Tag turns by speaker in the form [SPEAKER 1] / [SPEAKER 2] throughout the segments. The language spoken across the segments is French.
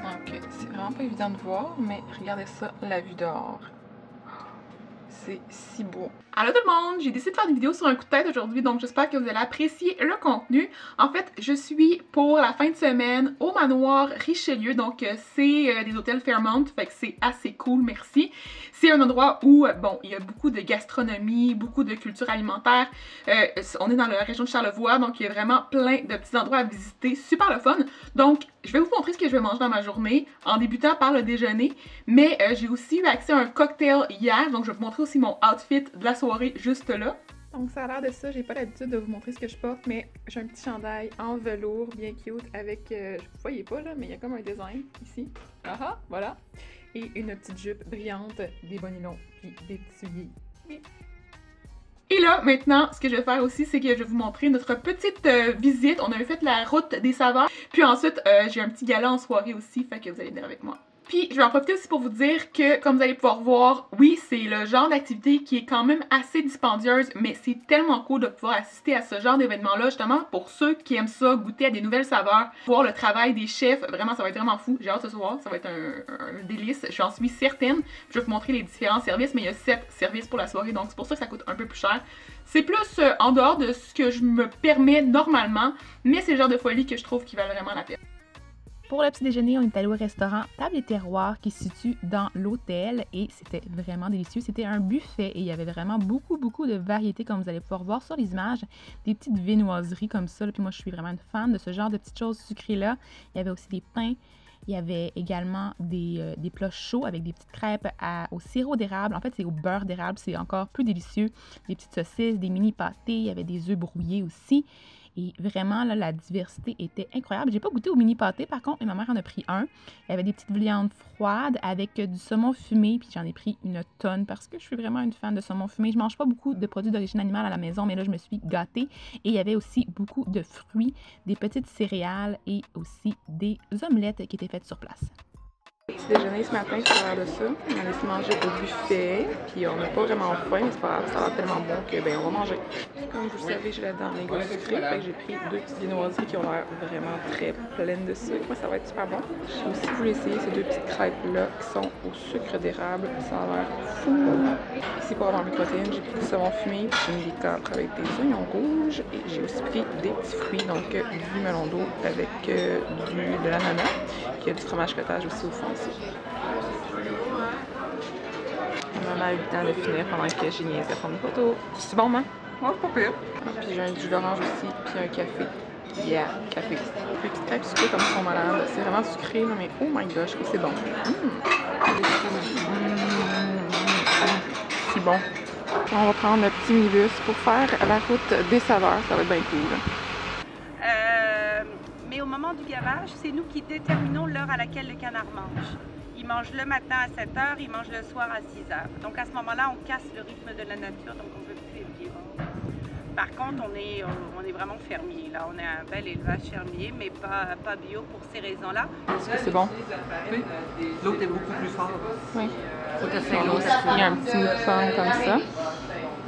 [SPEAKER 1] Donc, c'est vraiment pas évident de voir, mais regardez ça, la vue dehors. C'est si beau. Allô tout le monde! J'ai décidé de faire une vidéo sur un coup de tête aujourd'hui, donc j'espère que vous allez apprécier le contenu. En fait, je suis pour la fin de semaine au manoir Richelieu, donc c'est des hôtels Fairmont, fait que c'est assez cool, merci. C'est un endroit où, bon, il y a beaucoup de gastronomie, beaucoup de culture alimentaire. On est dans la région de Charlevoix, donc il y a vraiment plein de petits endroits à visiter, super le fun. Donc, je vais vous montrer ce que je vais manger dans ma journée, en débutant par le déjeuner, mais j'ai aussi eu accès à un cocktail hier, donc je vais vous montrer aussi mon outfit de la soirée juste là. Donc ça a l'air de ça, j'ai pas l'habitude de vous montrer ce que je porte, mais j'ai un petit chandail en velours bien cute avec, vous voyez pas là, mais il y a comme un design ici. Ah, voilà. Et une petite jupe brillante, des bas nylons, puis des petits souliers. Oui. Et là, maintenant, ce que je vais faire aussi, c'est que je vais vous montrer notre petite visite. On avait fait la route des saveurs, puis ensuite, j'ai un petit gala en soirée aussi, fait que vous allez venir avec moi. Puis, je vais en profiter aussi pour vous dire que, comme vous allez pouvoir voir, oui, c'est le genre d'activité qui est quand même assez dispendieuse, mais c'est tellement cool de pouvoir assister à ce genre d'événement-là, justement, pour ceux qui aiment ça, goûter à des nouvelles saveurs, voir le travail des chefs, vraiment, ça va être vraiment fou. J'ai hâte ce soir, ça va être un délice, j'en suis certaine. Je vais vous montrer les différents services, mais il y a 7 services pour la soirée, donc c'est pour ça que ça coûte un peu plus cher. C'est plus en dehors de ce que je me permets normalement, mais c'est le genre de folie que je trouve qui valent vraiment la peine.
[SPEAKER 2] Pour le petit déjeuner, on est allé au restaurant Table et Terroir qui se situe dans l'hôtel et c'était vraiment délicieux. C'était un buffet et il y avait vraiment beaucoup de variétés comme vous allez pouvoir voir sur les images. Des petites viennoiseries comme ça. Puis moi, je suis vraiment une fan de ce genre de petites choses sucrées-là. Il y avait aussi des pains. Il y avait également des plats chauds avec des petites crêpes au sirop d'érable. En fait, c'est au beurre d'érable. C'est encore plus délicieux. Des petites saucisses, des mini pâtés. Il y avait des œufs brouillés aussi. Et vraiment, là, la diversité était incroyable. J'ai pas goûté au mini pâté, par contre, mais ma mère en a pris un. Il y avait des petites viandes froides avec du saumon fumé, puis j'en ai pris une tonne parce que je suis vraiment une fan de saumon fumé. Je mange pas beaucoup de produits d'origine animale à la maison, mais là, je me suis gâtée. Et il y avait aussi beaucoup de fruits, des petites céréales et aussi des omelettes qui étaient faites sur place.
[SPEAKER 1] Petit déjeuner ce matin, c'est l'heure de ça. On allait se manger au buffet, puis on n'a pas vraiment faim, mais c'est pas grave, ça a l'air tellement bon que ben on va manger. Comme vous le savez, j'ai là-dedans mes gars sucrés, fait que j'ai pris 2 petites viennoiseries qui ont l'air vraiment très pleines de sucre. Moi, ça va être super bon. J'ai aussi voulu essayer ces 2 petites crêpes-là qui sont au sucre d'érable. Ça a l'air fou. Ici, pour avoir mes protéines, j'ai pris du saumon fumé, puis j'ai mis des capres avec des oignons rouges, et j'ai aussi pris des petits fruits, donc du melon d'eau avec de l'ananas, puis il y a du fromage cottage aussi au fond. Maman a eu le temps de finir pendant que j'ai niaisé à prendre une photo. C'est bon, maman? Ouais, c'est pas pire. Puis j'ai un jus d'orange aussi, puis un café. Yeah, café. Les petites crêpes sucrées comme sont malades. C'est vraiment sucré, là, mais oh my gosh, que c'est bon. C'est bon. On va prendre le petit minibus pour faire la route des saveurs. Ça va être bien cool.
[SPEAKER 3] Mais au moment du gavage, c'est nous qui déterminons l'heure à laquelle le canard mange. Il mange le matin à 7 h, il mange le soir à 6 h. Donc à ce moment-là, on casse le rythme de la nature, donc on veut plus vivre. Par contre, on est vraiment fermier. Là, on est un bel élevage fermier, mais pas bio pour ces raisons-là.
[SPEAKER 1] Est-ce que c'est bon?
[SPEAKER 4] Oui. L'autre est beaucoup plus fort.
[SPEAKER 1] Oui.
[SPEAKER 4] Faut essayer l'autre.
[SPEAKER 1] Il y a un petit mou de pomme comme ça.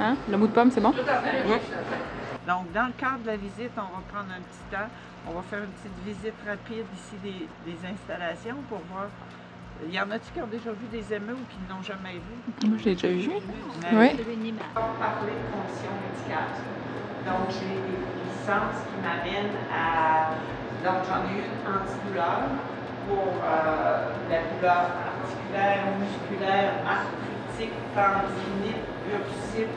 [SPEAKER 1] Hein? Le mou de pomme, c'est bon?
[SPEAKER 4] Oui.
[SPEAKER 5] Donc, dans le cadre de la visite, on va prendre un petit temps. On va faire une petite visite rapide ici des installations pour voir. Il y en a-tu qui ont déjà vu des émeus ou qui ne l'ont jamais vu?
[SPEAKER 1] Moi, je l'ai déjà vu.
[SPEAKER 5] Oui.
[SPEAKER 3] On va parler de conditions médicales. Donc, j'ai des licences qui m'amènent à... Donc, j'en ai une antidouleur pour la douleur articulaire, musculaire, arthritique, tendinite, bursite,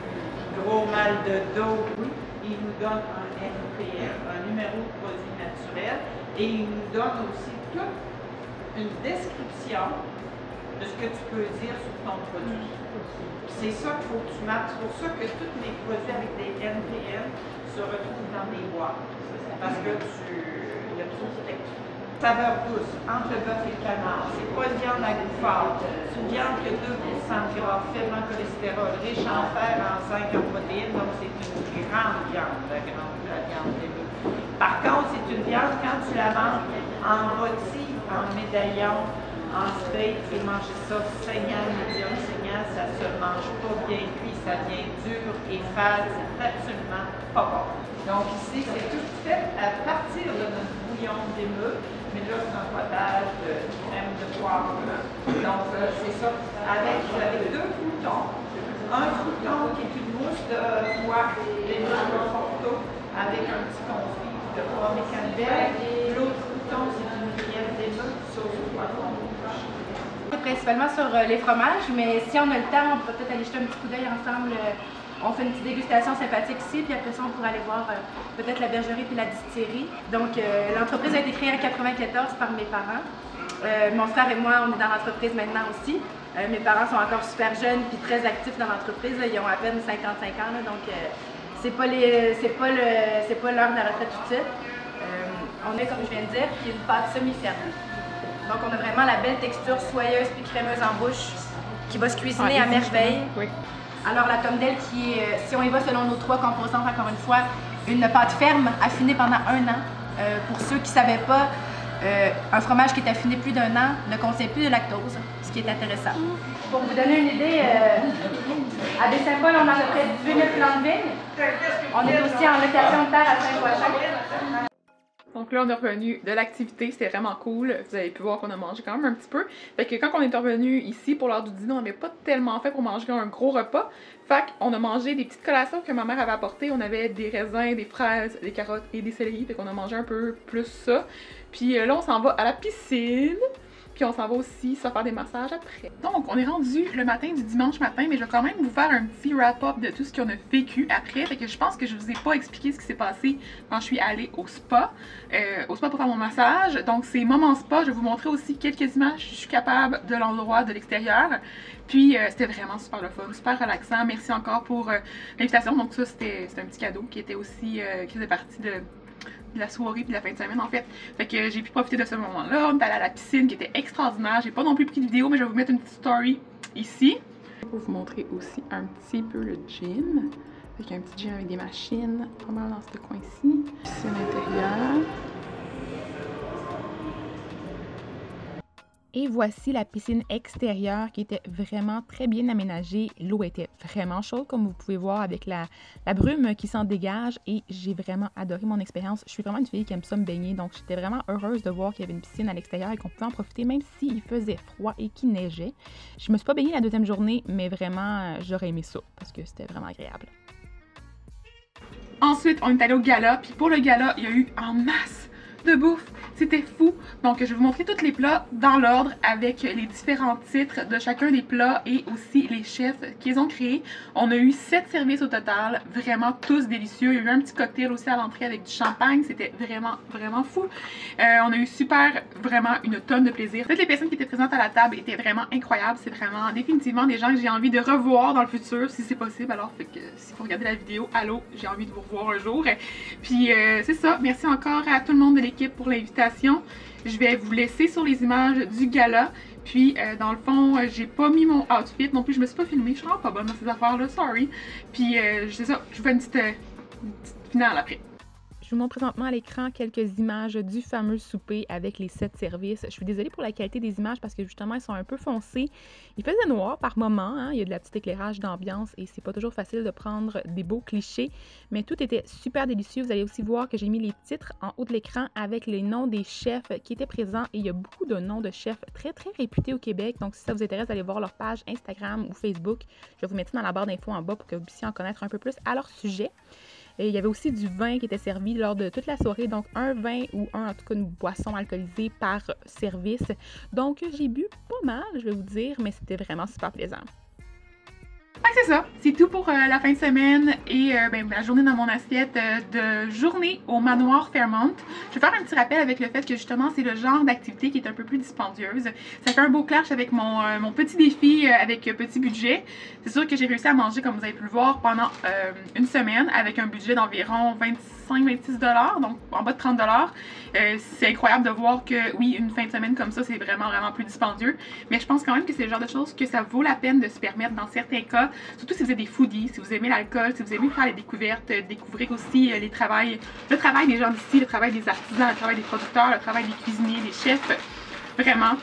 [SPEAKER 3] gros mal de dos. Il nous donne un NPN, un numéro de produit naturel, et il nous donne aussi toute une description de ce que tu peux dire sur ton produit. C'est ça qu'il faut que tu marques. C'est pour ça que tous les produits avec des NPN se retrouvent dans des boîtes. Parce que il y a trop de saveur douce, entre le bœuf et le canard. C'est pas une viande à goût fort. C'est une viande qui a 2% de gras, faible en cholestérol, riche en fer, en zinc, en protéines. Donc c'est une grande viande, la viande d'émeut. Par contre, c'est une viande, quand tu la manges en rôti, en médaillon, en steak, tu peux manger ça saignant, médium saignant, ça se mange pas bien cuit, ça devient dur et fade, c'est absolument pas bon. Donc ici, c'est tout fait à partir de notre bouillon d'émeut. Mais là, c'est un potage de crème de poivre. Donc, c'est ça. Vous avez 2 croûtons. Un crouton qui est une mousse de foie, des noix de Conforto, avec un petit confit de pomme et cannelle. L'autre crouton, c'est une grillette d'émeute sauce au poivron rouge.
[SPEAKER 6] Principalement sur les fromages, mais si on a le temps, on peut peut-être aller jeter un petit coup d'œil ensemble. On fait une petite dégustation sympathique ici, puis après ça, on pourra aller voir peut-être la bergerie puis la distillerie. Donc, l'entreprise a été créée en 1994 par mes parents. Mon frère et moi, on est dans l'entreprise maintenant aussi. Mes parents sont encore super jeunes puis très actifs dans l'entreprise. Ils ont à peine 55 ans, là, donc c'est pas l'heure de la retraite tout de suite. On a, comme je viens de dire, une pâte semi-ferme. Donc, on a vraiment la belle texture soyeuse puis crémeuse en bouche qui va se cuisiner à merveille.
[SPEAKER 1] Oui.
[SPEAKER 6] Alors, la tome d'aile qui est, si on y va selon nos 3 composantes, encore une fois, une pâte ferme affinée pendant 1 an. Pour ceux qui ne savaient pas, un fromage qui est affiné plus d'1 an ne contient plus de lactose, ce qui est intéressant. Pour vous donner une idée, à Baie-Saint-Paul, on a à peu près 18 000 plants de vigne. On est aussi en location de terre à Saint-Poichon.
[SPEAKER 1] Donc là, on est revenu de l'activité, c'était vraiment cool. Vous avez pu voir qu'on a mangé quand même un petit peu. Fait que quand on est revenu ici pour l'heure du dîner, on n'avait pas tellement fait pour manger un gros repas. Fait qu'on a mangé des petites collations que ma mère avait apportées. On avait des raisins, des fraises, des carottes et des céleris. Fait qu'on a mangé un peu plus ça. Puis là, on s'en va à la piscine. Puis on s'en va aussi se faire des massages après. Donc, on est rendu le matin du dimanche matin, mais je vais quand même vous faire un petit wrap-up de tout ce qu'on a vécu après. Fait que je pense que je vous ai pas expliqué ce qui s'est passé quand je suis allée au spa pour faire mon massage. Donc, c'est Moment Spa. Je vais vous montrer aussi quelques images. Je suis capable de l'endroit, de l'extérieur. Puis, c'était vraiment super le fun, super relaxant. Merci encore pour l'invitation. Donc, ça, c'était un petit cadeau qui était aussi, qui faisait partie de la soirée puis de la fin de semaine en fait. Fait que j'ai pu profiter de ce moment-là. On est allé à la piscine qui était extraordinaire. J'ai pas non plus pris de vidéo, mais je vais vous mettre une petite story ici. Je vais vous montrer aussi un petit peu le gym. Fait qu'il y a un petit gym avec des machines, pas mal dans ce coin-ci. Piscine intérieure.
[SPEAKER 2] Et voici la piscine extérieure qui était vraiment très bien aménagée. L'eau était vraiment chaude, comme vous pouvez voir, avec la brume qui s'en dégage. Et j'ai vraiment adoré mon expérience. Je suis vraiment une fille qui aime ça me baigner. Donc, j'étais vraiment heureuse de voir qu'il y avait une piscine à l'extérieur et qu'on pouvait en profiter, même s'il faisait froid et qu'il neigeait. Je me suis pas baignée la 2e journée, mais vraiment, j'aurais aimé ça parce que c'était vraiment agréable.
[SPEAKER 1] Ensuite, on est allé au gala. Puis pour le gala, il y a eu en masse de bouffe. C'était fou. Donc, je vais vous montrer tous les plats dans l'ordre avec les différents titres de chacun des plats et aussi les chefs qu'ils ont créés. On a eu 7 services au total, vraiment tous délicieux. Il y a eu un petit cocktail aussi à l'entrée avec du champagne. C'était vraiment, vraiment fou. On a eu vraiment une tonne de plaisir. Toutes les personnes qui étaient présentes à la table étaient vraiment incroyables. C'est vraiment définitivement des gens que j'ai envie de revoir dans le futur, si c'est possible. Alors, fait que si vous regardez la vidéo, allô, j'ai envie de vous revoir un jour. Puis, c'est ça. Merci encore à tout le monde de l'équipe pour l'invitation. Je vais vous laisser sur les images du gala. Puis, dans le fond, j'ai pas mis mon outfit non plus. Je me suis pas filmée. Je suis vraiment pas bonne dans ces affaires-là. Sorry. Puis, c'est ça. Je vous fais une petite finale après.
[SPEAKER 2] Je vous montre présentement à l'écran quelques images du fameux souper avec les 7 services. Je suis désolée pour la qualité des images parce que justement, ils sont un peu foncés. Il faisait noir par moments, hein? Il y a de la petite éclairage d'ambiance et c'est pas toujours facile de prendre des beaux clichés, mais tout était super délicieux. Vous allez aussi voir que j'ai mis les titres en haut de l'écran avec les noms des chefs qui étaient présents et il y a beaucoup de noms de chefs très très réputés au Québec. Donc si ça vous intéresse d'aller voir leur page Instagram ou Facebook, je vais vous mettre ça dans la barre d'infos en bas pour que vous puissiez en connaître un peu plus à leur sujet. Et il y avait aussi du vin qui était servi lors de toute la soirée, donc un vin ou en tout cas une boisson alcoolisée par service. Donc j'ai bu pas mal, je vais vous dire, mais c'était vraiment super plaisant.
[SPEAKER 1] C'est ça, c'est tout pour la fin de semaine et la journée dans mon assiette de journée au manoir Fairmont. Je vais faire un petit rappel avec le fait que justement c'est le genre d'activité qui est un peu plus dispendieuse. Ça fait un beau clash avec mon petit défi avec petit budget. C'est sûr que j'ai réussi à manger, comme vous avez pu le voir, pendant une semaine avec un budget d'environ 25-26 $, donc en bas de 30 $. C'est incroyable de voir que oui, une fin de semaine comme ça, c'est vraiment plus dispendieux. Mais je pense quand même que c'est le genre de choses que ça vaut la peine de se permettre dans certains cas. Surtout si vous êtes des foodies, si vous aimez l'alcool, si vous aimez faire les découvertes, découvrir aussi le travail des gens d'ici, le travail des artisans, le travail des producteurs, le travail des cuisiniers, des chefs. Vraiment,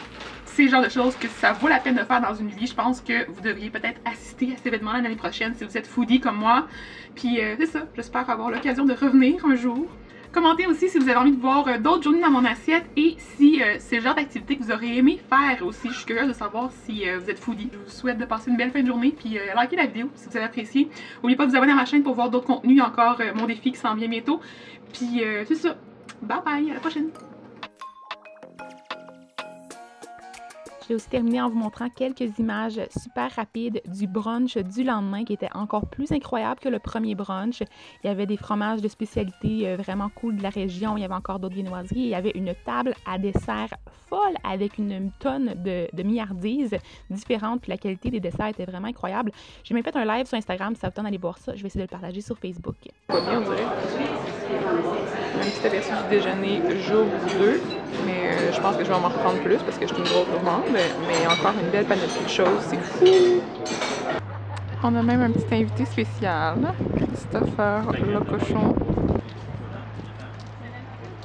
[SPEAKER 1] c'est le genre de choses que ça vaut la peine de faire dans une vie. Je pense que vous devriez peut-être assister à cet événement-là l'année prochaine si vous êtes foodie comme moi. Puis c'est ça, j'espère avoir l'occasion de revenir un jour Commentez aussi si vous avez envie de voir d'autres journées dans mon assiette et si c'est le genre d'activité que vous aurez aimé faire aussi. Je suis curieuse de savoir si vous êtes foodie. Je vous souhaite de passer une belle fin de journée puis likez la vidéo si vous avez apprécié. N'oubliez pas de vous abonner à ma chaîne pour voir d'autres contenus. Il y a encore mon défi qui s'en vient bientôt. Puis c'est ça. Bye bye, à la prochaine!
[SPEAKER 2] Je vais aussi terminer en vous montrant quelques images super rapides du brunch du lendemain qui était encore plus incroyable que le premier brunch. Il y avait des fromages de spécialité vraiment cool de la région, il y avait encore d'autres viennoiseries, il y avait une table à dessert folle avec une tonne de milliardises différentes, puis la qualité des desserts était vraiment incroyable. J'ai même fait un live sur Instagram, si ça vous tente d'aller voir ça, je vais essayer de le partager sur Facebook.
[SPEAKER 1] Pas bien, on dirait. Un petit aperçu du déjeuner jour 2, mais je pense que je vais en reprendre plus parce que je suis une grosse gourmande, mais encore une belle panoplie de choses, c'est fou! On a même un petit invité spécial, Christopher le cochon.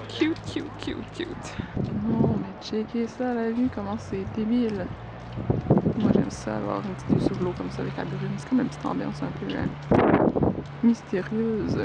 [SPEAKER 1] Cute, cute, cute, cute. Oh, mais checkez ça, la vue, comment c'est débile. Moi j'aime ça, avoir une petite vue sur l'eau comme ça avec la brume, c'est comme une petite ambiance un peu mystérieuse.